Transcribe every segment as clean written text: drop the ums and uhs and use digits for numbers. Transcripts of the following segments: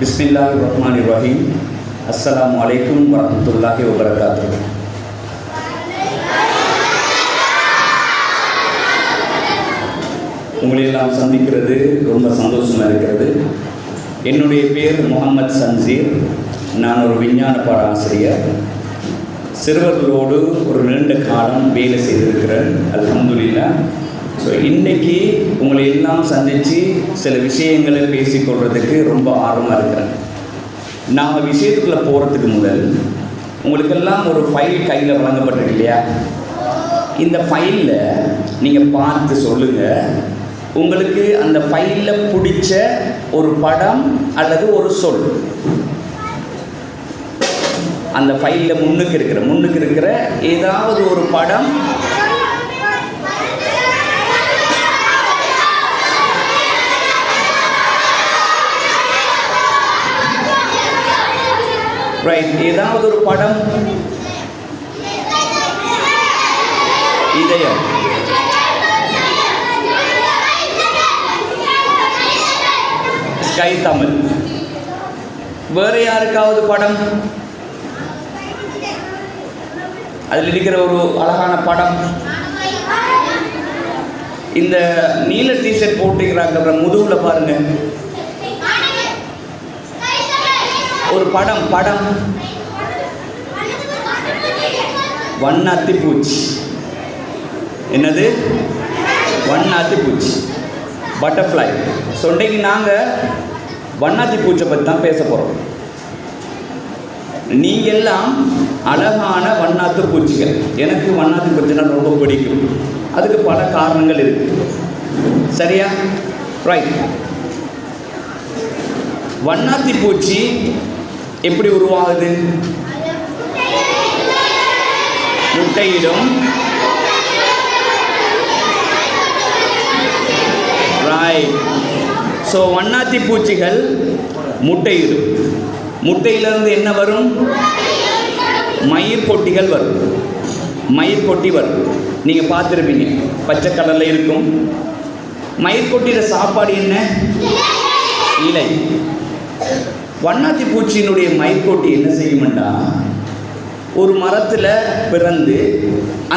பிஸ்மில்லாஹிர்ரஹ்மானிர்ரஹீம். அஸ்ஸலாமு அலைக்கும் வரஹ்மத்துல்லாஹி வபரகாத்துஹு. உங்களெல்லாம் சந்திக்கிறது ரொம்ப சந்தோஷமாக இருக்கிறது. என்னுடைய பேர் முகமது சன்சீர். நான் ஒரு விஞ்ஞான பாட ஆசிரியர். சிறுவர்களோடு ஒரு நீண்ட காலம் வேலை செய்திருக்கிறேன், அல்ஹம்துலில்லாஹ். ஸோ இன்றைக்கி உங்களை எல்லாம் சந்தித்து சில விஷயங்களை பேசிக்கொள்கிறதுக்கு ரொம்ப ஆர்வமாக இருக்கிறேன். நாம் விஷயத்துக்குள்ளே போகிறதுக்கு முதல் உங்களுக்கெல்லாம் ஒரு ஃபைல் கையில் வழங்கப்பட்டிருக்கு இல்லையா? இந்த ஃபைலில் நீங்கள் பார்த்து சொல்லுங்கள், உங்களுக்கு அந்த ஃபைலில் பிடிச்ச ஒரு படம் அல்லது ஒரு சொல். அந்த ஃபைலில் முன்னுக்கு இருக்கிற ஏதாவது ஒரு படம், ரைட், ஏதாவது ஒரு படம், இதயம், ஸ்கை தமிழ். வேறு யாருக்காவது படம், அதில் இருக்கிற ஒரு அழகான படம். இந்த நீல டிஷர்ட் போட்டுக்கிறாங்க முதுகில் பாருங்க, ஒரு படம் வண்ணாத்தி பூச்சி. என்னது? வண்ணாத்தி பூச்சி, பட்டர்ஃப்ளை. ஸோ இன்றைக்கு நாங்கள் வண்ணாத்தி பூச்சை பற்றி தான் பேச போகிறோம். நீங்கள் எல்லாம் அழகான வண்ணாத்து பூச்சிகள். எனக்கு வண்ணாத்தி பூச்சினா ரொம்ப பிடிக்கும். அதுக்கு பல காரணங்கள் இருக்குது, சரியா? ரைட். வண்ணாத்தி பூச்சி எப்படி உருவாகுது? முட்டையிடும். ரைட். ஸோ வண்ணாத்தி பூச்சிகள் முட்டையிடும். முட்டையிலிருந்து என்ன வரும்? மயிர்கொட்டிகள் வரும். மயிர்கொட்டி வரும். நீங்கள் பார்த்துருப்பீங்க, பச்சை கலரில் இருக்கும். மயிர்கொட்டியில் சாப்பாடு என்ன? இலை. வண்ணாத்தி பூச்சியினுடைய மயிர்கொட்டி என்ன செய்யும்னா, ஒரு மரத்தில் பிறந்து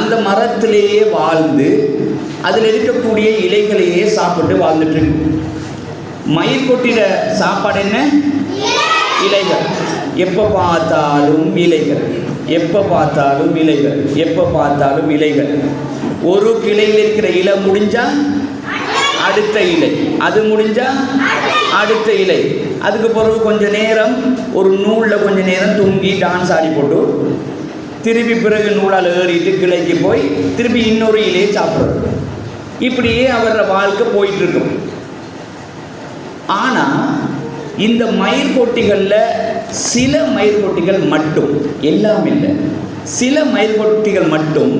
அந்த மரத்திலேயே வாழ்ந்து அதில் இருக்கக்கூடிய இலைகளையே சாப்பிட்டு வாழ்ந்துட்டு இருக்கு. மயிர்கொட்டியில சாப்பாடு என்ன? இலைகள். எப்போ பார்த்தாலும் இலைகள், எப்போ பார்த்தாலும் இலைகள், எப்போ பார்த்தாலும் இலைகள். ஒரு கிளையில் இருக்கிற இலை முடிஞ்சால் அடுத்த இலை, அது முடிஞ்சால் அடுத்த இலை. அதுக்கு பிறகு கொஞ்சம் நேரம் ஒரு நூலில் கொஞ்சம் நேரம் தூங்கி டான்ஸ் ஆடி போட்டு திருப்பி பிறகு நூலால் ஏறிட்டு கிளைக்கு போய் திருப்பி இன்னொரு இலையை சாப்பிட்றது. இப்படியே அவரோட வாழ்க்கை போயிட்டுருக்கும். ஆனால் இந்த மயிர்கொட்டிகளில் சில மயிர்கொட்டிகள் மட்டும், எல்லாம் இல்லை, சில மயிர்கொட்டிகள் மட்டும்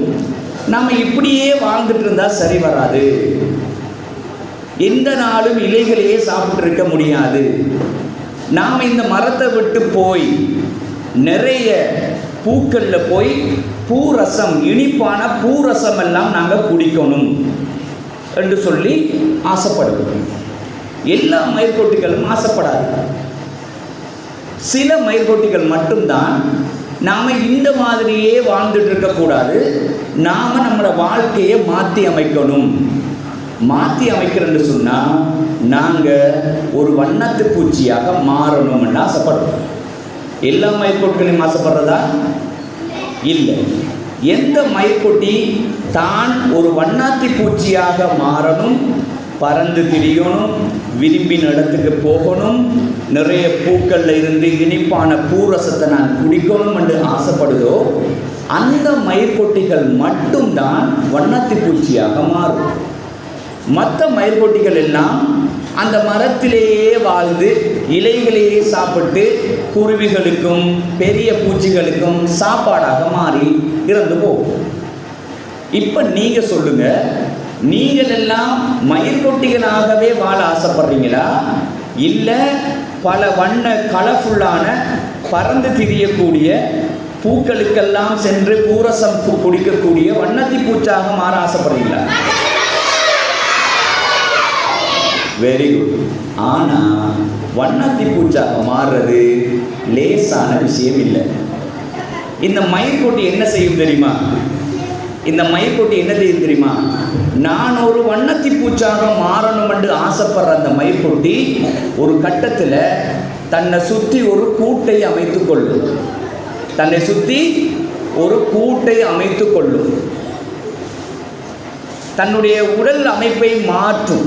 நாம் இப்படியே வாழ்ந்துட்டு இருந்தால் சரி வராது. எந்த நாளும் இலைகளையே சாப்பிட்ருக்க முடியாது. நாம் இந்த மரத்தை விட்டு போய் நிறைய பூக்களில் போய் பூரசம், இனிப்பான பூரசம் எல்லாம் நாங்கள் குடிக்கணும் என்று சொல்லி ஆசைப்படுவோம். எல்லா மயிர்கொட்டிகளும் ஆசைப்படாது. சில மயிர்கொட்டிகள் மட்டும்தான் நாம் இந்த மாதிரியே வாழ்ந்துட்டு இருக்கக்கூடாது, நாம் நம்மளோட வாழ்க்கையை மாற்றி அமைக்கணும். மாற்றி அமைக்கிறேன்னு சொன்னால் நாங்கள் ஒரு வண்ணத்து பூச்சியாக மாறணும்னு ஆசைப்படுறோம். எல்லா மயிர்கொட்டிகளையும் ஆசைப்படுறதா? இல்லை. எந்த மயிர்கொட்டி தான் ஒரு வண்ணாத்தி பூச்சியாக மாறணும், பறந்து திரியணும், விரும்பின இடத்துக்கு போகணும், நிறைய பூக்களில் இருந்து இனிப்பான பூரசத்தை நான் குடிக்கணும் என்று ஆசைப்படுதோ அந்த மயிர்கொட்டிகள் மட்டும்தான் வண்ணாத்தி பூச்சியாக மாறும். மற்ற மயிர்கொட்டிகள் எல்லாம் அந்த மரத்திலேயே வாழ்ந்து இலைகளையே சாப்பிட்டு குருவிகளுக்கும் பெரிய பூச்சிகளுக்கும் சாப்பாடாக மாறி இறந்து போகும். இப்போ நீங்கள் சொல்லுங்கள், நீங்கள் எல்லாம் மயிர்கொட்டிகளாகவே வாழ ஆசைப்படுறீங்களா, இல்லை பல வண்ண கலர்ஃபுல்லான பறந்து திரியக்கூடிய பூக்களுக்கெல்லாம் சென்று பூரசம் குடிக்கக்கூடிய வண்ணத்தி பூச்சாக மாற ஆசைப்படுறீங்களா? Very good. ஆனால் வண்ணத்தி பூச்சாக மாறுறது லேசான விஷயம் இல்லை. இந்த மயிர்கொட்டி என்ன செய்யும் தெரியுமா? இந்த மயிர்கொட்டி என்ன செய்யும் தெரியுமா? நான் ஒரு வண்ணத்தி பூச்சாக மாறணும் என்று ஆசைப்படுற அந்த மயிர்கொட்டி ஒரு கட்டத்தில் தன்னை சுற்றி ஒரு கூட்டை அமைத்துக் கொள்ளும். தன்னை சுற்றி ஒரு கூட்டை அமைத்துக் கொள்ளும். தன்னுடைய உடல் அமைப்பை மாற்றும்.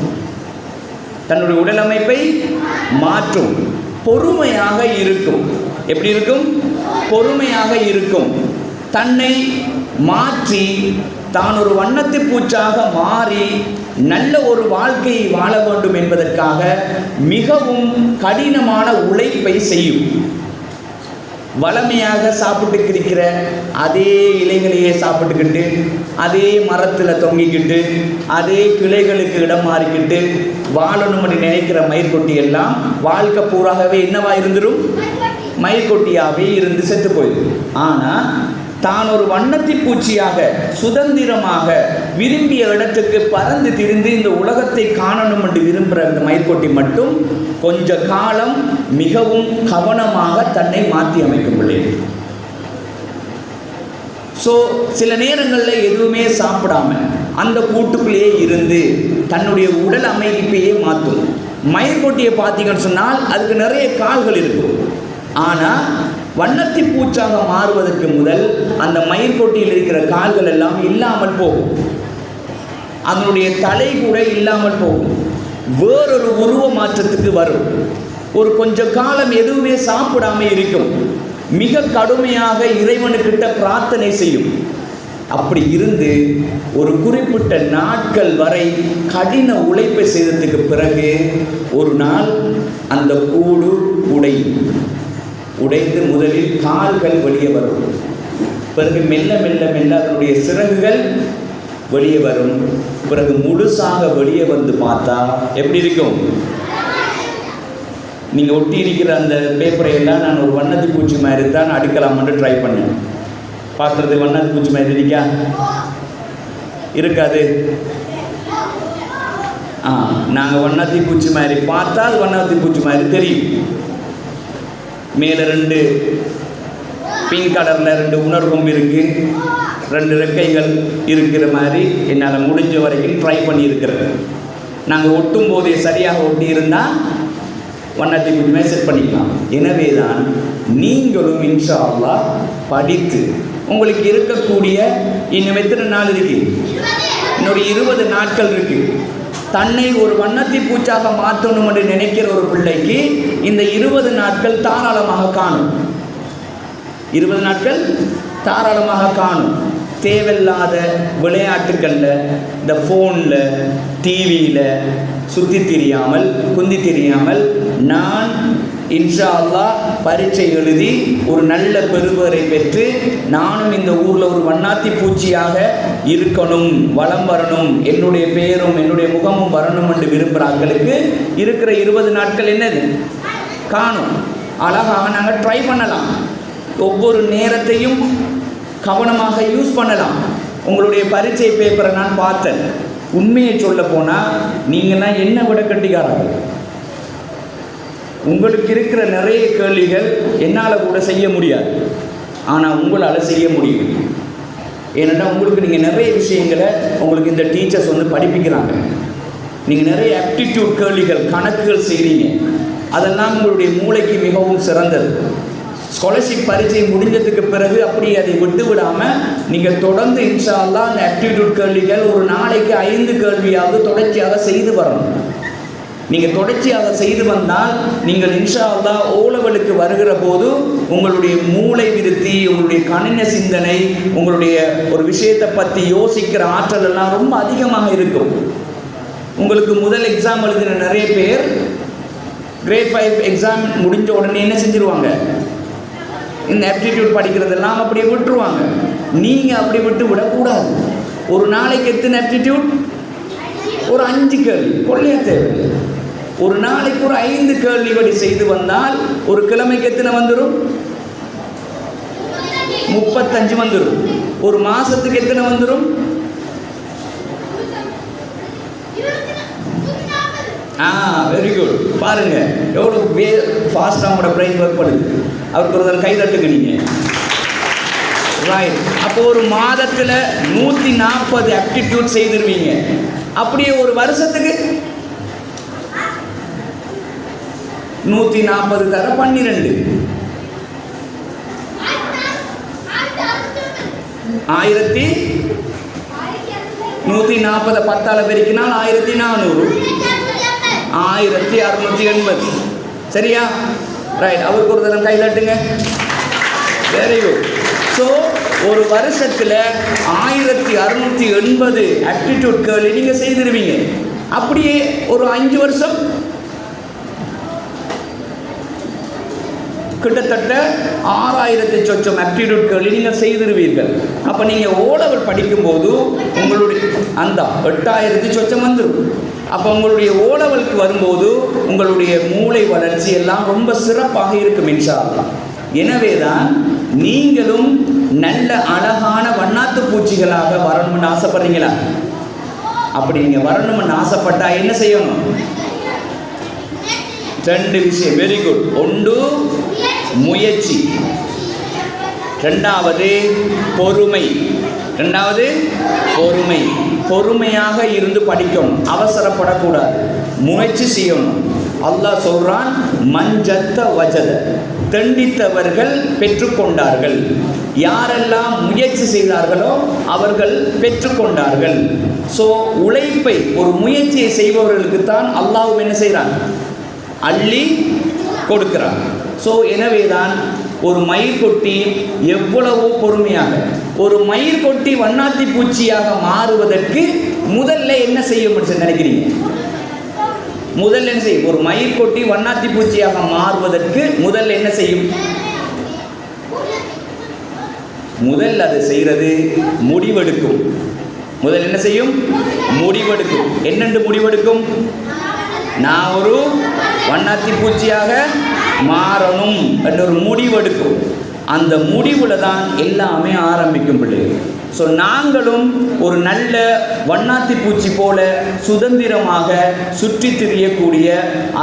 தன்னுடைய உடல் அமைப்பை மாற்றும். பொறுமையாக இருக்கும். எப்படி இருக்கும்? பொறுமையாக இருக்கும். தன்னை மாற்றி தான் ஒரு வண்ணத்து பூச்சாக மாறி நல்ல ஒரு வாழ்க்கையை வாழ வேண்டும் என்பதற்காக மிகவும் கடினமான உழைப்பை செய்யும். வளமையாக சாப்பிட்டு இருக்கிற அதே இலைகளையே சாப்பிட்டுக்கிட்டு, அதே மரத்தில் தொங்கிக்கிட்டு, அதே கிளைகளுக்கு இடம் மாறிக்கிட்டு வாழணும்னு நினைக்கிற மயிர்கொட்டி எல்லாம் வாழ்க்கை பூராகவே என்னவா இருந்துடும்? மயிர்கொட்டியாகவே இருந்து செத்து போயிடும். ஆனால் தான் ஒரு வண்ணத்தி பூச்சியாக சுதந்திரமாக விரும்பிய இடத்துக்கு பறந்து திரிந்து இந்த உலகத்தை காணணும் என்று விரும்புகிற இந்த மயிர்கொட்டி மட்டும் கொஞ்ச காலம் மிகவும் கவனமாக தன்னை மாற்றி அமைக்கும் பிள்ளைகள். ஸோ சில நேரங்களில் எதுவுமே சாப்பிடாம அந்த கூட்டுக்குள்ளேயே இருந்து தன்னுடைய உடல் அமைப்பையே மாற்றும். மயிர்கொட்டியை பார்த்தீங்கன்னு சொன்னால் அதுக்கு நிறைய கால்கள் இருக்கும். ஆனால் வண்ணத்தி பூச்சாக மாறுவதற்கு முதல் அந்த மயிர்கொட்டியில் இருக்கிற கால்கள் எல்லாம் இல்லாமல் போகும். அதனுடைய தலை கூட இல்லாமல் போகும். வேறொரு உருவ மாற்றத்துக்கு வரும். ஒரு கொஞ்ச காலம் எதுவுமே சாப்பிடாம இருக்கும். மிக கடுமையாக இறைவனுக்கிட்ட பிரார்த்தனை செய்யும். அப்படி இருந்து ஒரு குறிப்பிட்ட நாட்கள் வரை கடின உழைப்பை செய்ததுக்கு பிறகு ஒரு நாள் அந்த கூடு உடைந்து முதலில் கால்கள் வெளியே வரும். பிறகு மெல்ல மெல்ல மெல்ல அதனுடைய சிறகுகள் வெளியே வரும். பிறகு முழுசாக வெளியே வந்து பார்த்தா எப்படி இருக்கும்? நீங்கள் ஒட்டி இருக்கிற அந்த பேப்பரை எல்லாம் நான் ஒரு வண்ணத்து பூச்சி மாதிரி தான் அடுக்கலாம்னு ட்ரை பண்ணேன். பார்க்குறது வண்ணத்து பூச்சி மாதிரி இருக்கா? இருக்காது. நாங்கள் வண்ணத்தி பூச்சி மாதிரி பார்த்தா அது வண்ணத்தி பூச்சி மாதிரி தெரியும். மேலே 2 பிங்க் கலரில் 2 உணர்வும் இருக்குது, 2 ரெக்கைகள் இருக்கிற மாதிரி என்னால் முடிஞ்ச வரைக்கும் ட்ரை பண்ணியிருக்கிறேன். நாங்கள் ஒட்டும் போதே சரியாக ஒட்டி இருந்தால் வண்ணத்தை கொஞ்சமே செட் பண்ணிக்கலாம். எனவே தான் நீங்களும் இன்ஷா அல்லாஹ் படித்து உங்களுக்கு இருக்கக்கூடிய இன்னும் எத்தனை நாள் இருக்குது? இன்னொரு 20 நாட்கள் இருக்குது. தன்னை ஒரு வண்ணத்தி பூச்சாக மாற்றணும் என்று நினைக்கிற ஒரு பிள்ளைக்கு இந்த 20 நாட்கள் தாராளமாக காணும். 20 நாட்கள் தாராளமாக காணும். தேவையில்லாத விளையாட்டுக்களில், இந்த ஃபோனில், டிவியில் சுற்றி தெரியாமல் குந்தி தெரியாமல் நான் இன்ஷா அல்லாஹ் பரீட்சை எழுதி ஒரு நல்ல பெறுபேறை பெற்று நானும் இந்த ஊரில் ஒரு வண்ணாத்தி பூச்சியாக இருக்கணும், வளம் வரணும், என்னுடைய பெயரும் என்னுடைய முகமும் வரணும் என்று விரும்புகிறார்களுக்கு இருக்கிற 20 நாட்கள் என்னது காணும். அழகாக நாங்கள் ட்ரை பண்ணலாம். ஒவ்வொரு நேரத்தையும் கவனமாக யூஸ் பண்ணலாம். உங்களுடைய பரீட்சை பேப்பரை நான் பார்த்தேன். உண்மையை சொல்ல போனால் நீங்கள்லாம் என்ன விட கட்டிக்காரர்கள். உங்களுக்கு இருக்கிற நிறைய கேள்விகள் என்னால் கூட செய்ய முடியாது, ஆனால் உங்களால் செய்ய முடியும். ஏன்னா உங்களுக்கு நீங்கள் நிறைய விஷயங்களை உங்களுக்கு இந்த டீச்சர்ஸ் வந்து படிப்பிக்கிறாங்க. நீங்கள் நிறைய ஆப்டிடியூட் கேள்விகள், கணக்குகள் செய்கிறீங்க. அதெல்லாம் உங்களுடைய மூளைக்கு மிகவும் சிறந்தது. ஸ்காலர்ஷிப் பரீட்சை முடிஞ்சதுக்கு பிறகு அப்படி அதை விட்டு விடாமல் நீங்கள் தொடர்ந்து இன்ஷா அல்லாஹ் அந்த ஆப்டிடியூட் கேள்விகள் ஒரு நாளைக்கு 5 கேள்வியாவது தொடர்ச்சியாக செய்து வரணும். நீங்கள் தொடர்ச்சியாக செய்து வந்தால் நீங்கள் இன்ஷா அல்லாஹ் ஓலவலுக்கு வருகிற போது உங்களுடைய மூளை விருத்தி, உங்களுடைய கணின சிந்தனை, உங்களுடைய ஒரு விஷயத்தை பற்றி யோசிக்கிற ஆற்றல் எல்லாம் ரொம்ப அதிகமாக இருக்கும். உங்களுக்கு முதல் எக்ஸாம் எழுதின நிறைய பேர் கிரேட் 5 எக்ஸாம் முடிஞ்ச உடனே என்ன செஞ்சுருவாங்க? இந்த ஆப்டிடியூட் படிக்கிறதெல்லாம் அப்படியே விட்டுருவாங்க. நீங்கள் அப்படி விட்டு விடக்கூடாது. ஒரு நாளைக்கு எத்தனை ஆப்டிடியூட்? ஒரு 5 கேள்வி. கொள்ளைய தேவை. ஒரு நாளைக்கு ஒரு 5 கேள்வி படி செய்து வந்தால் ஒரு கிழமைக்கு எத்தனை வந்துடும்? 35 வந்துடும். ஒரு மாசத்துக்கு எத்தனை வந்துடும்? Very good. பாருங்க எவ்வளோ ஃபாஸ்ட்டாக உங்களோட பிரெயின் ஒர்க் பண்ணுது. அவருக்கு ஒரு கை தட்டுங்க நீங்கள். ரைட். அப்போ ஒரு மாதத்தில் 140 ஆப்டிடியூட் செய்திருவீங்க. அப்படியே ஒரு வருஷத்துக்கு 140 தர 12 1140 10ஆல் பெருக்கினால் 1400 1680. சரியா? ரைட். அவருக்கு ஒரு தரம் கை தட்டுங்க. Very good. ஸோ ஒரு வருஷத்தில் 1680 ஆப்டிடியூட் கேர்ளி நீங்கள் செய்திருவீங்க. அப்படியே ஒரு 5 வருஷம் கிட்டத்தட்ட 6000 சொச்சம் ஆப்டிடியூட் கேர்ளி நீங்கள் செய்திருவீர்கள். அப்போ நீங்கள் ஓலெவல் படிக்கும்போது உங்களுடைய அந்த 8000 சொச்சம் வந்துடும். அப்போ உங்களுடைய ஓலெவலுக்கு வரும்போது உங்களுடைய மூளை வளர்ச்சி எல்லாம் ரொம்ப சிறப்பாக இருக்கும் இன்ஷா அல்லாஹ். எனவே தான் நீங்களும் நல்ல அழகான வண்ணாத்து பூச்சிகளாக வரணும்னு ஆசைப்படுறீங்களா? அப்படி நீங்கள் வரணும்னு ஆசைப்பட்டா என்ன செய்யணும்? 2 விஷயம். Very good. ஒன்று முயற்சி, 2வது பொறுமை. பொறுமையாக இருந்து படிக்கணும், அவசரப்படக்கூடாது, முயற்சி செய்யணும். அல்லாஹ் சொல்றான், மஞ்சத்த வஜத, தண்டித்தவர்கள் பெற்றுக்கொண்டார்கள். யாரெல்லாம் முயற்சி செய்தார்களோ அவர்கள் பெற்றுக்கொண்டார்கள். ஸோ உழைப்பை, ஒரு முயற்சியை செய்பவர்களுக்கு தான் அல்லாஹ் என்ன செய்கிறான்? அள்ளி கொடுக்கிறான். ஸோ எனவே தான் ஒரு மயிர் கொட்டி எவ்வளவோ பொறுமையாக, ஒரு மயிர் கொட்டி வண்ணாத்தி பூச்சியாக மாறுவதற்கு முதல்ல என்ன செய்ய முடியும் நினைக்கிறீங்க? முதல்ல என்ன செய்யும்? ஒரு மயிர் கொட்டி வண்ணாத்தி பூச்சியாக மாறுவதற்கு முதல்ல என்ன செய்யும்? முதல் அது செய்கிறது முடிவெடுக்கும். முதல் என்ன செய்யும்? முடிவெடுக்கும். என்னென்று முடிவெடுக்கும்? நான் ஒரு வண்ணாத்தி பூச்சியாக மாறணும் என்ற ஒரு முடிவெடுக்கும். அந்த முடிவுல தான் எல்லாமே ஆரம்பிக்கும் பிள்ளைகள். ஸோ நாங்களும் ஒரு நல்ல வண்ணாத்தி பூச்சி போல சுதந்திரமாக சுற்றி திரியக்கூடிய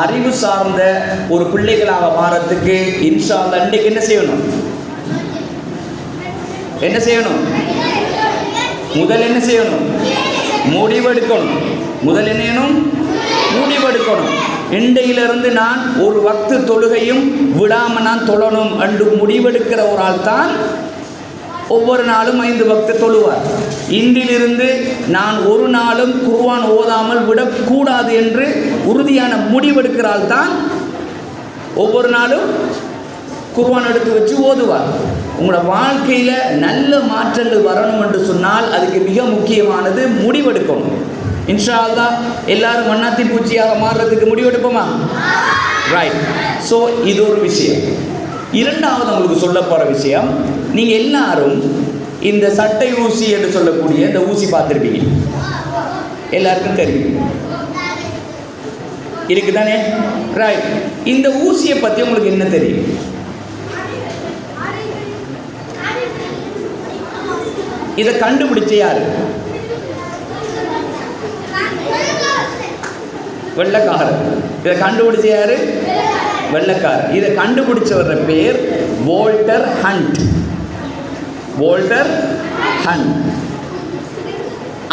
அறிவு சார்ந்த ஒரு பிள்ளைகளாக மாறத்துக்கு இன்ஷா அல்லாஹ் இன்றைக்கு என்ன செய்யணும்? முதல் என்ன செய்யணும்? முடிவெடுக்கணும். முதல் என்ன செய்யணும்? முடிவெடுக்கணும். இன்றையிலிருந்து நான் ஒரு வக்து தொழுகையும் விடாமல் நான் தொழணும் என்று முடிவெடுக்கிற ஒரு ஆள் தான் ஒவ்வொரு நாளும் 5 வக்து தொழுவார். இன்றிலிருந்து நான் ஒரு நாளும் குர்ஆன் ஓதாமல் விடக்கூடாது என்று உறுதியான முடிவெடுக்கிற ஆள் தான் ஒவ்வொரு நாளும் குர்ஆன் எடுத்து வச்சு ஓதுவார். உங்களோட வாழ்க்கையில் நல்ல மாற்றங்கள் வரணும் என்று சொன்னால் அதுக்கு மிக முக்கியமானது முடிவெடுக்கணும். இன்ஷா அல்லாஹ் எல்லாரும் வண்ணாத்தி பூச்சியாக மாறுறதுக்கு முடிவெடுப்போமா? ரைட். ஸோ இது ஒரு விஷயம். 2வது உங்களுக்கு சொல்ல போகிற விஷயம், நீங்கள் எல்லாரும் இந்த சட்டை ஊசி என்று சொல்லக்கூடிய இந்த ஊசி பார்த்துருப்பீங்க, எல்லாருக்கும் தெரியும் இருக்குதானே? ரைட். இந்த ஊசியை பற்றி உங்களுக்கு என்ன தெரியும்? இதை கண்டுபிடிச்ச யாரு? வெள்ளைக்காரர். இதை கண்டுபிடிச்ச யாரு? வெள்ளைக்காரர். இதை கண்டுபிடிச்சவர பேர் வால்டர் ஹண்ட்.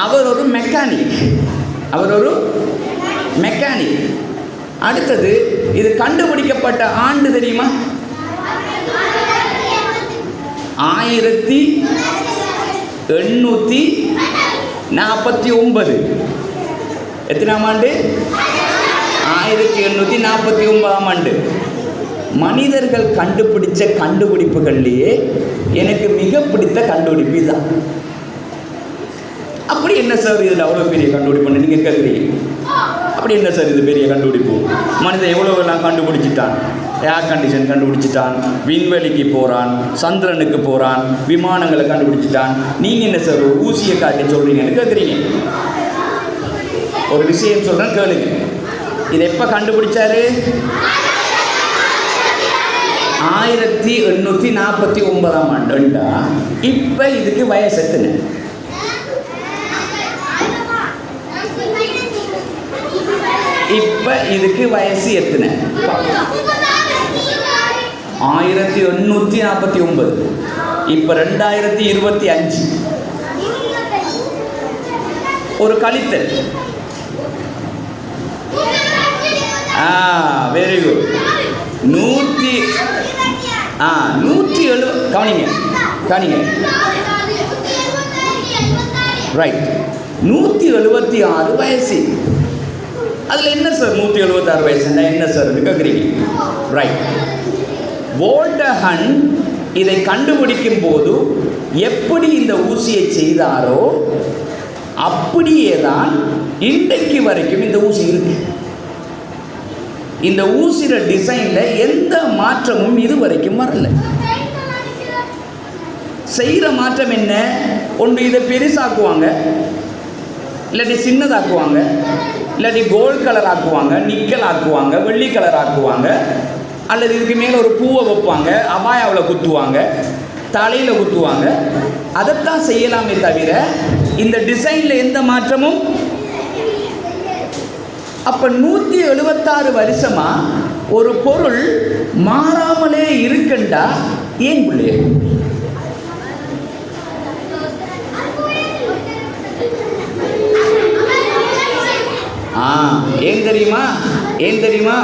அவர் ஒரு மெக்கானிக். அடுத்தது, இது கண்டுபிடிக்கப்பட்ட ஆண்டு தெரியுமா? 1849. எத்தனாம் ஆண்டு? 1849ஆம் ஆண்டு. மனிதர்கள் கண்டுபிடிச்ச கண்டுபிடிப்புகள்லேயே எனக்கு மிக பிடித்த கண்டுபிடிப்பு இதுதான். அப்படி என்ன சார் இதில் அவ்வளோ பெரிய கண்டுபிடிப்புன்னு நீங்கள் கேட்குறீங்க? அப்படி என்ன சார் இது பெரிய கண்டுபிடிப்பு? மனிதன் எவ்வளோலாம் கண்டுபிடிச்சிட்டான். ஏர் கண்டிஷன் கண்டுபிடிச்சிட்டான், விண்வெளிக்கு போகிறான், சந்திரனுக்கு போகிறான், விமானங்களை கண்டுபிடிச்சிட்டான். நீங்கள் என்ன சார் ஒரு ஊசியை காட்டி சொல்கிறீங்கன்னு கேட்குறீங்க? ஒரு விஷயம் சொல்கிறேன் கேளுங்க. இதை எப்போ கண்டுபிடிச்சாரு? 1849 இப்போ இதுக்கு வயசு எத்தனை? இப்போ இதுக்கு வயசு எத்தனை? 1849. இப்போ 2025. ஒரு கழித்தல். Very good. 170. கவனிங்க ரைட். 176 வயசு. அதில் என்ன சார் 176 வயசுன்னா என்ன சார் கேட்குறீங்க? ரைட். வோல்டஹன் இதை கண்டுபிடிக்கும் போது எப்படி இந்த ஊசியை செய்தாரோ அப்படியே தான் இன்றைக்கு வரைக்கும் இந்த ஊசி இருக்கு. இந்த ஊசியோட டிசைனில் எந்த மாற்றமும் இது வரைக்கும் வரல. செய்கிற மாற்றம் என்ன? ஒன்று இதை பெருசாக்குவாங்க, இல்லாட்டி சின்னதாக்குவாங்க, இல்லாட்டி கோல்ட் கலர் ஆக்குவாங்க, நிக்கல் ஆக்குவாங்க, வெள்ளி கலர் ஆக்குவாங்க, அல்லது இதுக்கு மேலே ஒரு பூவை வைப்பாங்க, அபாயாவில் குத்துவாங்க, தலையில் குத்துவாங்க. அதைத்தான் செய்யலாமே தவிர இந்த டிசைனில் எந்த மாற்றமும். அப்போ 176 வருஷமா ஒரு பொருள் மாறாமலே இருக்குண்டா ஏன் பிள்ளைய? ஏன் தெரியுமா?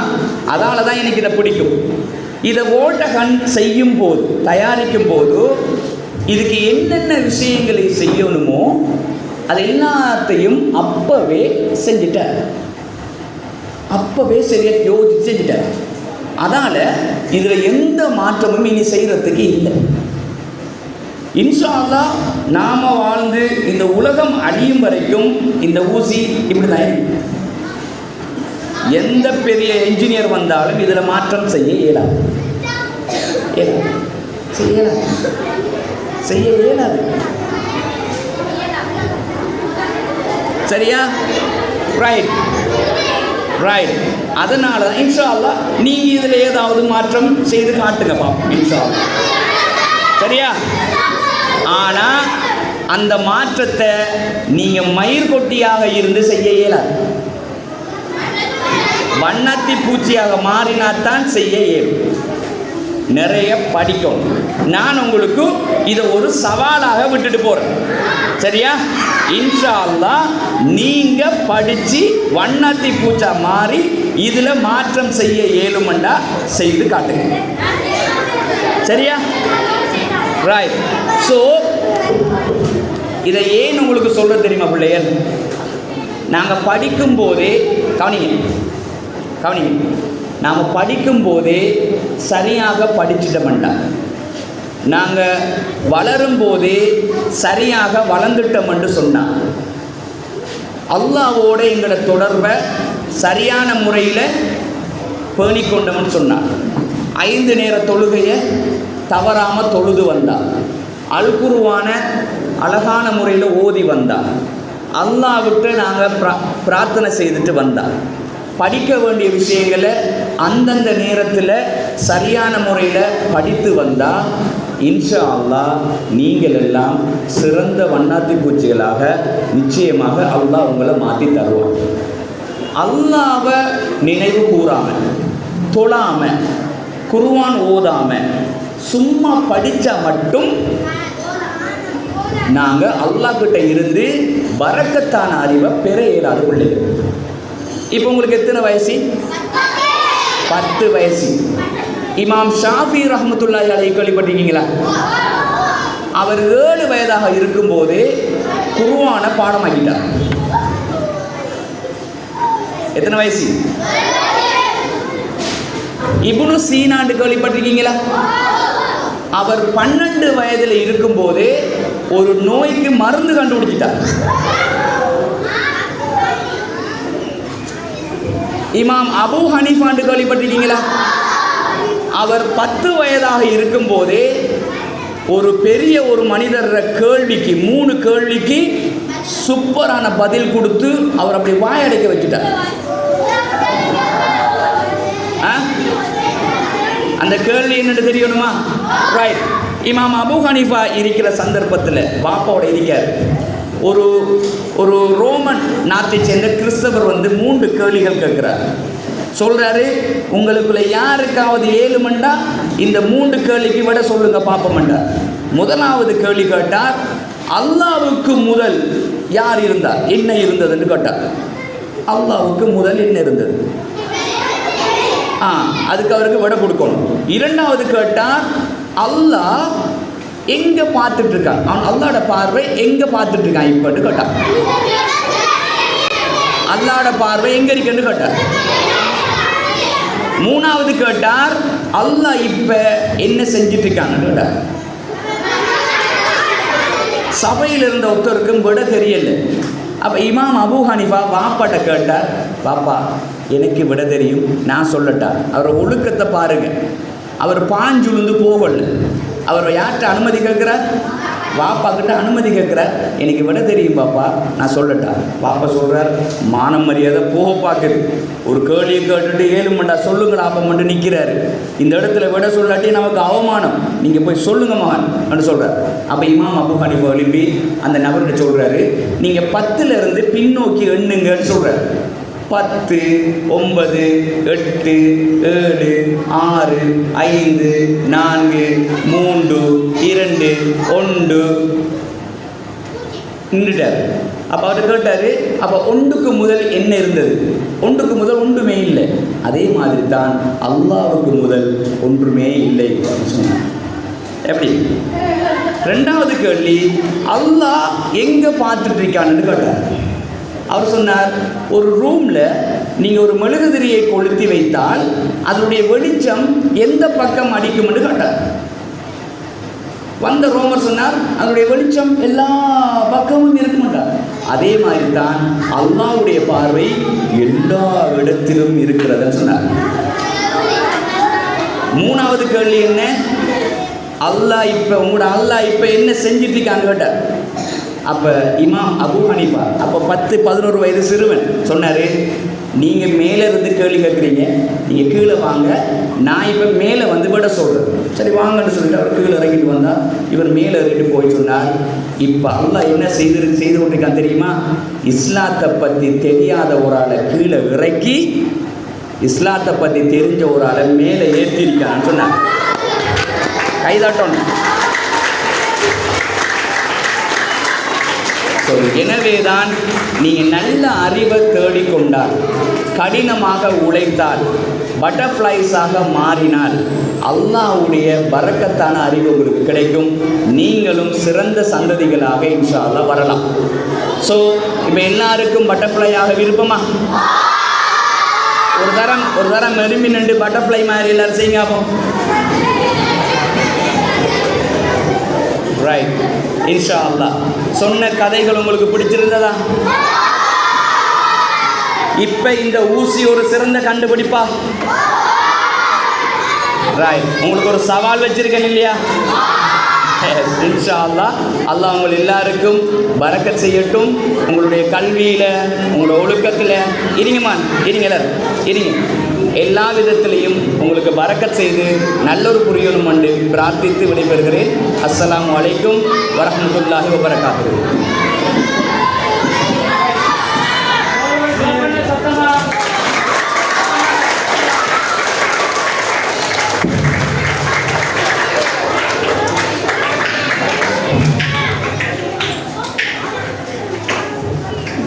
அதால தான் எனக்கு இதை பிடிக்கும். இதை வோல்டஹன் செய்யும் போது, தயாரிக்கும் போது இதுக்கு என்னென்ன விஷயங்களை செய்யணுமோ அது எல்லாத்தையும் அப்பவே செஞ்சிட்டார். அப்பவே சரியா யோசிச்சு செஞ்சிட்டார். அதால இதில் எந்த மாற்றமும் இனி செய்யறதுக்கு இல்லை. இன்ஷா அல்லாஹ் நாம வாழ்ந்து இந்த உலகம் அழியும் வரைக்கும் இந்த ஊசி இப்படி தான் இருக்கு. எந்த பெரிய என்ஜினியர் வந்தாலும் இதில் மாற்றம் செய்ய இயலாது. சரியா? ரைட். அதனால இன்ஷா அல்லாஹ் நீங்க இதில் ஏதாவது மாற்றம் செய்து காட்டுங்க பாப்போம் இன்ஷா அல்லாஹ். சரியா? ஆனா அந்த மாற்றத்தை நீங்க மயிர் கொட்டியாக இருந்து செய்ய இயலாது. வண்ணத்தி பூச்சியாக மாறினாத்தான் செய்ய இயலும். நிறைய படிக்கும். நான் உங்களுக்கு இதை ஒரு சவாலாக விட்டுட்டு போறேன். சரியா? இன்ஷா அல்லாஹ் நீங்க படிச்சு வண்ணத்தி பூச்சா மாறி இதுல மாற்றம் செய்ய இயலுமெண்டா செய்து காட்டுங்க. சரியா? ரைட். ஸோ இதை ஏன் உங்களுக்கு சொல்ற தெரியுமா பிள்ளைகள்? நாங்கள் படிக்கும் போதே கவனிங்க, நாம் படிக்கும் போதே சரியாக படிச்சிட்டோம்டா, நாங்கள் வளரும் போதே சரியாக வளர்ந்துட்டோம்னு சொன்னான். அல்லாஹ்வோட எங்களை தொடர்பை சரியான முறையில் பேணிக்கொண்டோம்னு சொன்னான். 5 நேர தொழுகையை தவறாமல் தொழுது வந்தார். அல் குர்ஆன அழகான முறையில் ஓதி வந்தார். அல்லாஹ்விட்டு நாங்கள் பிரார்த்தனை செய்துட்டு வந்தார். படிக்க வேண்டிய விஷயங்களை அந்தந்த நேரத்தில் சரியான முறையில் படித்து வந்தால் இன்ஷா அல்லாஹ் நீங்கள் எல்லாம் சிறந்த வண்ணாத்தி பூச்சிகளாக நிச்சயமாக அல்லாஹ் உங்களை மாற்றி தருவான். அல்லாஹ்வை நினைவு கூறாமல், தொழாமல், குர்ஆன் ஓதாமல் சும்மா படித்தா மட்டும் நாங்கள் அல்லாஹ்கிட்ட இருந்து பரக்கத்தான அறிவை பெற இயலாத பிள்ளைகள். இப்போ உங்களுக்கு எத்தனை வயசு? 10 வயசு. இமாம் ஷாஃபி ரஹ்மத்துல்லாஹி அலைஹி கேள்விப்பட்டிருக்கீங்களா? அவர் 7 வயதாக இருக்கும்போது குர்ஆனை பாடமாக்கிட்டார். எத்தனை வயசு? இப்னு சீனான்னு கேள்விப்பட்டிருக்கீங்களா? அவர் 12 வயதில் இருக்கும்போது ஒரு நோய்க்கு மருந்து கண்டுபிடிச்சிட்டார். இமாம் அபு ஹனீஃபான்னு கேள்விப்பட்டிருக்கீங்களா? அவர் 10 வயதாக இருக்கும்போது ஒரு பெரிய ஒரு மனிதர் கேள்விக்கு 3 கேள்விக்கு சூப்பரான பதில் கொடுத்து அவர் அப்படி வாயடைக்க வச்சுட்டார். அந்த கேள்வி என்னன்னு தெரியணுமா? ரைட். இமாம் அபூ ஹனீஃபா இருக்கிற சந்தர்ப்பத்தில் பாப்பாவோட இருக்கார். ஒரு ஒரு ரோமன் நாட்டை சேர்ந்த கிறிஸ்தவர் 3 கேள்விகள் கேட்குறார். சொல்கிறாரு, உங்களுக்குள்ள யாருக்காவது 7 மண்டா இந்த 3 கேள்விக்கு விட சொல்லுங்க பாப்பமண்டா. முதலாவது கேள்வி கேட்டார், அல்லாவுக்கு முதல் யார் இருந்தார், என்ன இருந்ததுன்னு கேட்டார். அல்லாவுக்கு முதல் என்ன இருந்தது? அதுக்கு அவருக்கு விட கொடுக்கணும். இரண்டாவது கேட்டார், அல்லாஹ் எங்க பார்த்துட்டு இருக்கான், அவன் அல்லாட பார்வை எங்க பார்த்துட்டு இருக்கான் இப்பன்னு கேட்டான். அல்லாட பார்வை எங்க இருக்குன்னு கேட்டார். மூணாவது கேட்டார், அல்லாஹ் இப்ப என்ன செஞ்சுட்டு இருக்கான்னு கேட்டார். சபையில் இருந்த ஒருத்தருக்கும் விட தெரியல. அப்ப இமாம் அபூ ஹனீஃபா வாப்பாட்ட கேட்டார், பாப்பா எனக்கு விட தெரியும், நான் சொல்லட்டா? அவரை ஒழுக்கத்தை பாருங்க. அவர் பாஞ்சுழுந்து போகல. அவர் யார்கிட்ட அனுமதி கேட்குறார்? வாப்பா கிட்ட அனுமதி கேட்குறார். எனக்கு விட தெரியும் பாப்பா, நான் சொல்லட்டா? பாப்பா சொல்கிறார், மானம் மரியாதை போக பார்க்குது. ஒரு கேள்வியை கேட்டுட்டு 7 மண்டா சொல்லுங்கடா அப்போ மட்டும் நிற்கிறாரு. இந்த இடத்துல விட சொல்லாட்டி நமக்கு அவமானம், நீங்கள் போய் சொல்லுங்க மகன் அப்படின்னு சொல்கிறார். அப்போ இமாம் அபூ ஹனீஃபா எழுப்பி அந்த நபர்கிட்ட சொல்கிறாரு, நீங்கள் 10ல் இருந்து பின்னோக்கி எண்ணுங்கன்னு சொல்கிறார். 10, 9, 8, 7, 6, 5, 4, 3, 2, 1 நின்றுட்டார். அப்போ அவர் கேட்டார், அப்போ 1க்கு முதல் என்ன இருந்தது? 1க்கு முதல் ஒன்றுமே இல்லை. அதே மாதிரி தான் அல்லாவுக்கு முதல் ஒன்றுமே இல்லை அப்படின்னு சொன்னார். எப்படி? ரெண்டாவது கேள்வி, அல்லாஹ் எங்கே பார்த்துட்டு இருக்கான்னு கேட்டார். அவர் சொன்னார், ஒரு ரூமில் நீங்கள் ஒரு மெழுகுதிரியை கொளுத்தி வைத்தால் அதனுடைய வெளிச்சம் எந்த பக்கம் அடிக்கும்னு கேட்டார். வந்த ரோமர் சொன்னார், அதனுடைய வெளிச்சம் எல்லா பக்கமும் இருக்குமாட்டார். அதே மாதிரி தான் அல்லாஹ்வுடைய பார்வை எல்லா இடத்திலும் இருக்கிறதுன்னு சொன்னார். மூணாவது கேள்வி என்ன? அல்லாஹ் இப்போ உங்களோட அல்லாஹ் இப்போ என்ன செஞ்சுட்டு இருக்கான்னு கேட்டார். அப்போ இமாம் அபூ ஹனீஃபா அப்போ 10-11 வயது சிறுவன் சொன்னார், நீங்கள் மேலே இருந்து கேள்வி கேட்குறீங்க, நீங்கள் கீழே வாங்க, நான் இப்போ மேலே விட சொல்கிறேன். சரி வாங்கன்னு சொல்லிட்டு அவர் கீழே இறங்கிட்டு வந்தால் இவர் மேலே இறங்கிட்டு போய் சொன்னார், இப்போ அல்லாஹ் என்ன செய்து கொண்டிருக்கான் தெரியுமா? இஸ்லாத்தை பற்றி தெரியாத ஒரு ஆளை கீழே இறக்கி இஸ்லாத்தை பற்றி தெரிஞ்ச ஒரு ஆளை மேலே ஏற்றிருக்கான்னு சொன்னார். கைதாட்டணும். எனவேதான் நீங்கள் நல்ல அறிவை தேடிக்கொண்டால், கடினமாக உழைத்தால், பட்டர்ஃப்ளைஸாக மாறினால் அல்லாஹ்வுடைய பரக்கத்தான அறிவு உங்களுக்கு கிடைக்கும். நீங்களும் சிறந்த சந்ததிகளாக இன்ஷா அல்லாஹ் வரலாம். ஸோ இப்போ எல்லாருக்கும் பட்டர்ஃப்ளையாக விருப்பமா? ஒரு தரம் மெரும்பி நின்று பட்டர்ஃப்ளை மாதிரி எல்லாரும் செய்யுங்க. அப்போ ரைட், இன்ஷா அல்லாஹ். சொன்ன கதைகள் உங்களுக்கு பிடிச்சிருந்ததா? இப்ப இந்த ஊசி ஒரு சிறந்த கண்டுபிடிப்பா? ரைட், உங்களுக்கு ஒரு சவால் வச்சிருக்கேன் இல்லையா? இன்ஷா அல்லாஹ். அல்லாஹ் உங்கள் எல்லாருக்கும் பரக்கத் செய்யட்டும். உங்களுடைய கல்வியில, உங்களோட ஒழுக்கத்தில் இருங்க எல்லா விதத்திலையும் உங்களுக்கு பரக்கத் செய்து நல்லொரு புரியணும் என்று பிரார்த்தித்து விடைபெறுகிறேன். அஸ்ஸலாமு அலைக்கும் வரஹ்மத்துல்லாஹி வபரகாத்துஹு.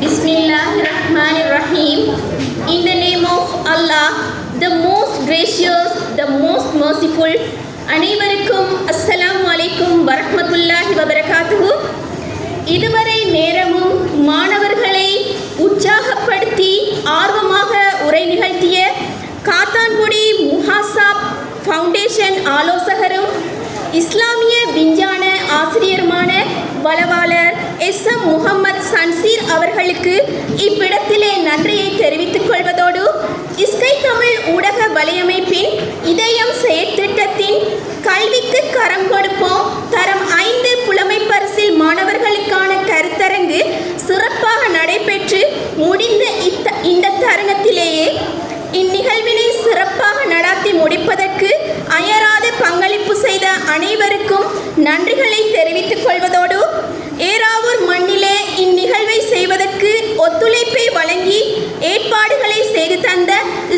Bismillahirrahmanirrahim. In the name of Allah, the most gracious, the most merciful. அனைவருக்கும் அஸ்ஸலாமு அலைக்கும் வரஹ்மத்துல்லாஹி வபரகாத்துஹு. இதுவரை நேரமும் மாணவர்களை உற்சாகப்படுத்தி ஆர்வமாக உரை நிகழ்த்திய காத்தான்குடி முஹாசாப் ஃபவுண்டேஷன் ஆலோசகரும் இஸ்லாமிய விஞ்ஞான ஆசிரியருமான வளவாளர் SM முகமது சன்சீர் அவர்களுக்கு இவ்விடத்திலே நன்றியை தெரிவித்துக் கொள்வதோடு, இஸ்கை தமிழ் ஊடக வலையமைப்பின் இதயம் செயற்திட்டத்தின் கல்விக்கு கரம் கொடுப்போம் தரம் 5 புலமை பரிசில் மாணவர்களுக்கான கருத்தரங்கு சிறப்பாக நடைபெற்று முடிந்த இந்த தருணத்திலேயே இந்நிகழ்வினை சிறப்பாக நடாத்தி முடிப்பதற்கு அனைவருக்கும் நன்றிகளை தெரிவித்துக் கொள்வதோடு ஏறாவூர் மண்ணிலே இந்நிகழ்வை செய்வதற்கு ஒத்துழைப்பை வழங்கி ஏற்பாடுகளை செய்து தந்த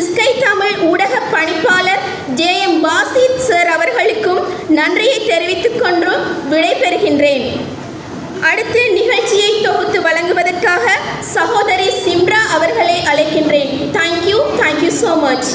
ஸ்கை தமிழ் ஊடக பணிப்பாளர் JM பாசித் சார் அவர்களுக்கும் நன்றியை தெரிவித்துக் கொண்டு விடைபெறுகின்றேன். அடுத்து நிகழ்ச்சியை தொகுத்து வழங்குவதற்காக சகோதரி சிம்ரா அவர்களை அழைக்கின்றேன். Thank you so much.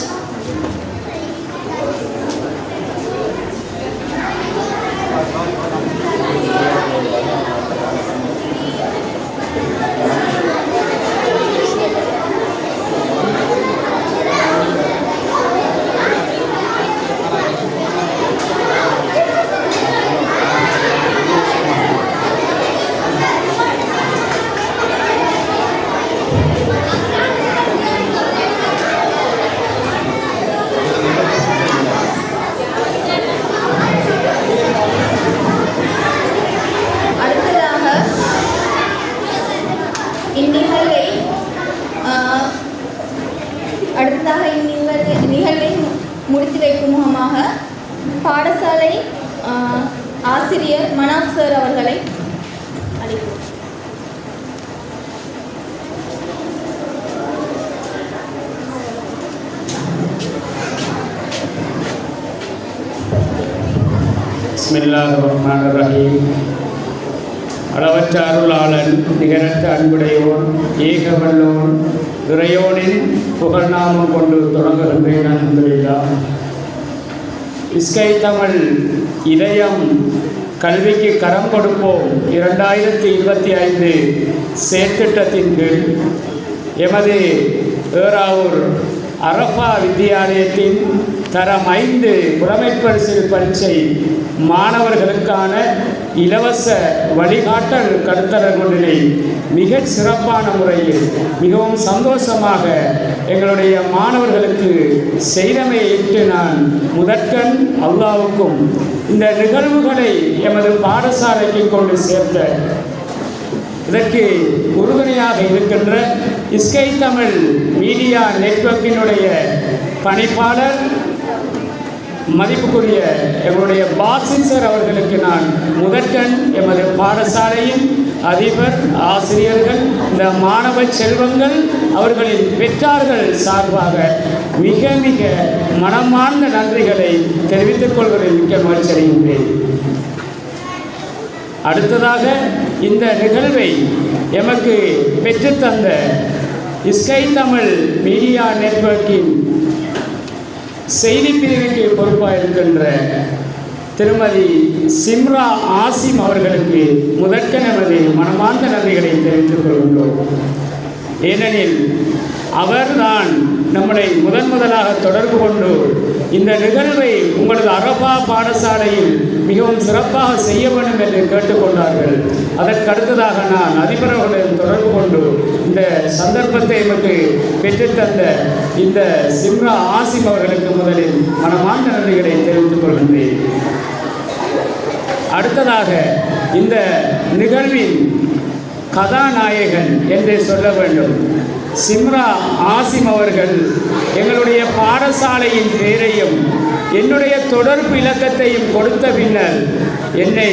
இந்நிகழ்வை முடித்து வைக்கும் முகமாக பாடசாலை ஆசிரியர் மனாப் சார் அவர்களை அழைக்கிறோம். பிஸ்மில்லாஹிர் ரஹ்மானிர் ரஹீம். அளவற்ற அருளாளன், நிகரற்ற அன்புடையோன், ஏகவல்லோன், இறையோனின் புகழ்நாமம் கொண்டு தொடங்குகின்றேன். அல்ஹம்துலில்லாஹ். ஸ்கை தமிழ் இதயம் கல்விக்கு கரம் கொடுப்போம் 2025 செயற்திட்டத்தின் கீழ் எமது ஏறாவூர் அரஃபா வித்தியாலயத்தின் தரம் 5 புலமைப்பரிசில் பரீட்சை மாணவர்களுக்கான இலவச வழிகாட்டல் கருத்தரங்குகளை மிக சிறப்பான முறையில் மிகவும் சந்தோஷமாக எங்களுடைய மாணவர்களுக்கு செய்தமையிட்டு நான் முதற்கண் அல்லாஹ்வுக்கும் இந்த நிகழ்வுகளை எமது பாடசாலைக்கு கொண்டு சேர்த்த இதற்கு உறுதுணையாக இருக்கின்ற ஸ்கை தமிழ் மீடியா நெட்வொர்க்கினுடைய பணிப்பாளர் மதிப்புக்குரிய எங்களுடைய பாசித் சார் அவர்களுக்கு நான் முதற்கண் எமது பாடசாலையின் அதிபர், ஆசிரியர்கள், இந்த மாணவ செல்வங்கள் அவர்களின் பெற்றார்கள் சார்பாக மிக மிக மனமார்ந்த நன்றிகளை தெரிவித்துக் கொள்வதில் மிக்க மகிழ்ச்சி அடைகின்றேன். அடுத்ததாக இந்த நிகழ்வை எமக்கு பெற்றுத்தந்த ஸ்கை தமிழ் மீடியா நெட்வொர்க்கின் செய்தி பிரிவுக்கு பொறுப்பாக இருக்கின்ற திருமதி சிம்ரா ஆசிம் அவர்களுக்கு முதற்கண் நமது மனமார்ந்த நன்றிகளை தெரிவித்துக் கொள்கின்றோம். ஏனெனில் அவர்தான் நம்மளை முதலாக தொடர்பு கொண்டு இந்த நிகழ்வை உங்களது அரபா பாடசாலையில் மிகவும் சிறப்பாக செய்ய வேண்டும் என்று கேட்டுக்கொண்டார்கள். அதற்கடுத்ததாக நான் அதிபர் அவர்களிடம் தொடர்பு கொண்டு இந்த சந்தர்ப்பத்தை நமக்கு பெற்றுத்தந்த இந்த சிம்ரா ஆசிம் அவர்களுக்கு முதலில் மனமார்ந்த நன்றிகளை தெரிவித்துக் கொள்கின்றேன். அடுத்ததாக இந்த நிகழ்வின் கதாநாயகன் என்றே சொல்ல வேண்டும். சிம்ரா ஆசிம் அவர்கள் எங்களுடைய பாடசாலையின் பெயரையும் என்னுடைய தொடர்பு இலக்கத்தையும் கொடுத்த பின்னர் என்னை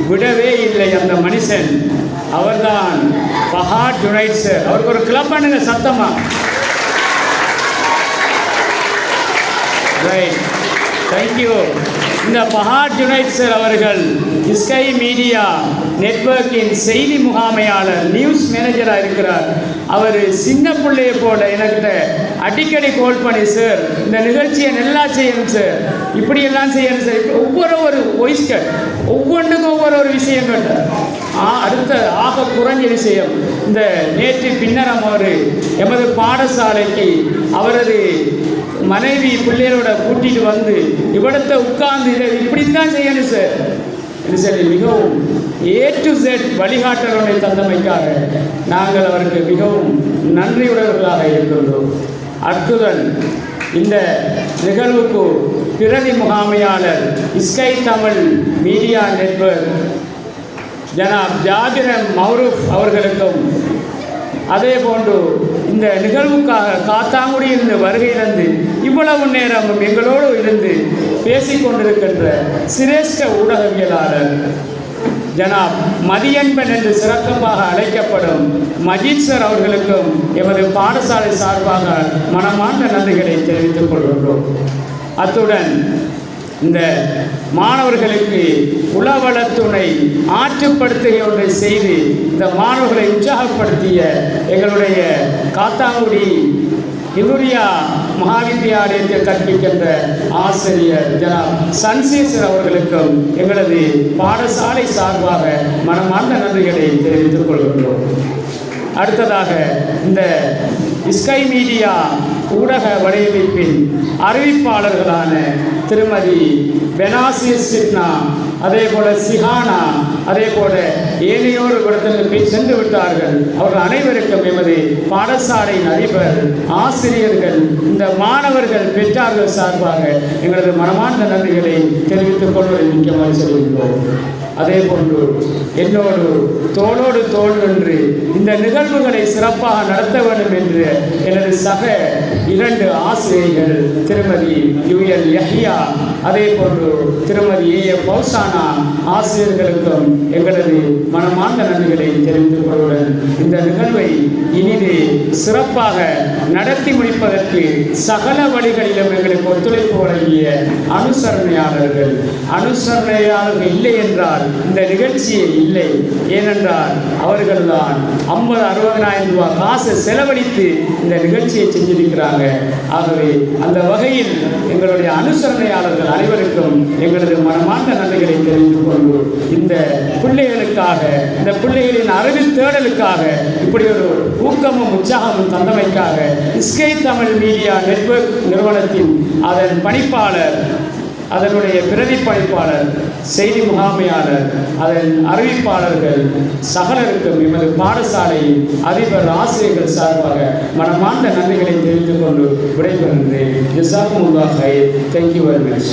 விடவே இல்லை அந்த மனுஷன். அவர்தான் பஹாட் ஜுனைட் சார். அவருக்கு ஒரு கிளப் பண்ணுங்க சத்தமா. Right, thank you. இந்த பஹாட் ஜுனைட் சார் அவர்கள் ஸ்கை மீடியா நெட்வொர்க்கின் செய்தி முகாமையாளர், நியூஸ் மேனேஜராக இருக்கிறார். அவர் சின்ன பிள்ளையை போல எனக்கிட்ட அடிக்கடி கால் பண்ணி, சார் இந்த நிகழ்ச்சியை நல்லா செய்யணும் சார், இப்படியெல்லாம் செய்யணும் சார், ஒவ்வொரு வாய்ஸ் கட், ஒவ்வொன்றுக்கும் ஒவ்வொரு விஷயம் கேட்டார். அடுத்த ஆக குறைஞ்ச விஷயம், இந்த நேற்று பின்னரம் அவர் எமது பாடசாலைக்கு அவரது மனைவி பிள்ளைகளோட கூட்டிட்டு வந்து இவ்விடத்தை உட்கார்ந்து இதை இப்படித்தான் செய்யணும் சார் என்று சொல்லி மிகவும் A to Z வழிகாட்டலுடைய தந்தமைக்காக நாங்கள் அவருக்கு மிகவும் நன்றியுடையவர்களாக இருக்கின்றோம். அத்துடன் இந்த நிகழ்வுக்கு பிரதி முகாமையாளர் ஸ்கை தமிழ் மீடியா நெட்வொர்க் ஜனாப் ஜாபிர் மௌரூப் அவர்களுக்கும், அதே போன்று இந்த நிகழ்வுக்காக காத்தாங்குடியிலிருந்து வருகையிலிருந்து இவ்வளவு நேரம் எங்களோடு இருந்து பேசிக்கொண்டிருக்கின்ற சிரேஷ்ட ஊடகவியலாளர் ஜனாப் மதியன்பன் என்று சிறப்பாக அழைக்கப்படும் மஜீத் சார் அவர்களுக்கும் எமது பாடசாலை சார்பாக மனமார்ந்த நன்றிகளை தெரிவித்துக் கொள்கின்றோம். அத்துடன் இந்த மாணவர்களுக்கு உளவளத்துணை ஆற்றுப்படுத்துகை ஒன்றை செய்து இந்த மாணவர்களை உற்சாகப்படுத்திய எங்களுடைய காத்தாங்குடி ஹிந்துரியா மகாவித்தியாலயத்தில் கற்பிக்கின்ற ஆசிரியர் ஜனாப் சன்சேசர் அவர்களுக்கும் எங்களது பாடசாலை சார்பாக மனமார்ந்த நன்றிகளை தெரிவித்துக் கொள்கின்றோம். அடுத்ததாக இந்த ஸ்கை மீடியா ஊடக வலையமைப்பின் அறிவிப்பாளர்களான திருமதி பெனாசிஸ் சிப்னா, அதே போல சிஹானா, அதே போல ஏனையோர் இடத்திற்கு போய் சென்று விட்டார்கள். அவர்கள் அனைவருக்கும் எமது பாடசாலையின் அதிபர், ஆசிரியர்கள், இந்த மாணவர்கள், பெற்றார்கள் சார்பாக எங்களது மனமார்ந்த நன்றிகளை தெரிவித்துக் கொள்வதை முக்கியமாக சொல்கின்றோம். அதே போன்று என்னோடு தோளோடு தோள் நின்று இந்த நிகழ்வுகளை சிறப்பாக நடத்த வேண்டும் என்று எனது சக 2 ஆசிரியர்கள் திருமதி யுஎல் யஹ்யா, அதே போன்று திருமதி ஏ பௌசானா ஆசிரியர்களுக்கும் எங்களது மனமார்ந்த நன்றிகளை தெரிவித்துக் கொள்வதுடன் இந்த நிகழ்வை இனிது சிறப்பாக நடத்தி முடிப்பதற்கு சகல வழிகளிலும் எங்களுக்கு ஒத்துழைப்பு வழங்கிய அனுசரணையாளர்கள் இல்லை என்றால் இந்த நிகழ்ச்சியே இல்லை. ஏனென்றால் அவர்கள்தான் 50-60,000 ரூபாய் காசு செலவழித்து இந்த நிகழ்ச்சியை செஞ்சிருக்கிறாங்க. ஆகவே அந்த வகையில் எங்களுடைய அனுசரணையாளர்கள் அனைவருக்கும் எங்களது மனமார்ந்த நன்றிகளை தெரிவித்துக் கொண்டு இந்த பிள்ளைகளுக்காக, இந்த பிள்ளைகளின் அறிவில் தேடலுக்காக இப்படி ஒரு ஊக்கமும் உற்சாகமும் தந்தமைக்காக ஸ்கை தமிழ் மீடியா நெட்வொர்க் நிறுவனத்தின் அதன் பணிப்பாளர், அதனுடைய பிரதிப்பணிப்பாளர், செய்தி முகாமையாளர், அதன் அறிவிப்பாளர்கள் சகலருக்கும் எமது பாடசாலையின் அதிபர், ஆசிரியர்கள் சார்பாக மனமார்ந்த நன்றிகளை தெரிவித்துக் கொண்டு விடைபெறுகிறேன். ஜஸாக்குமுல்லாஹ் ஹைர். Thank you very much.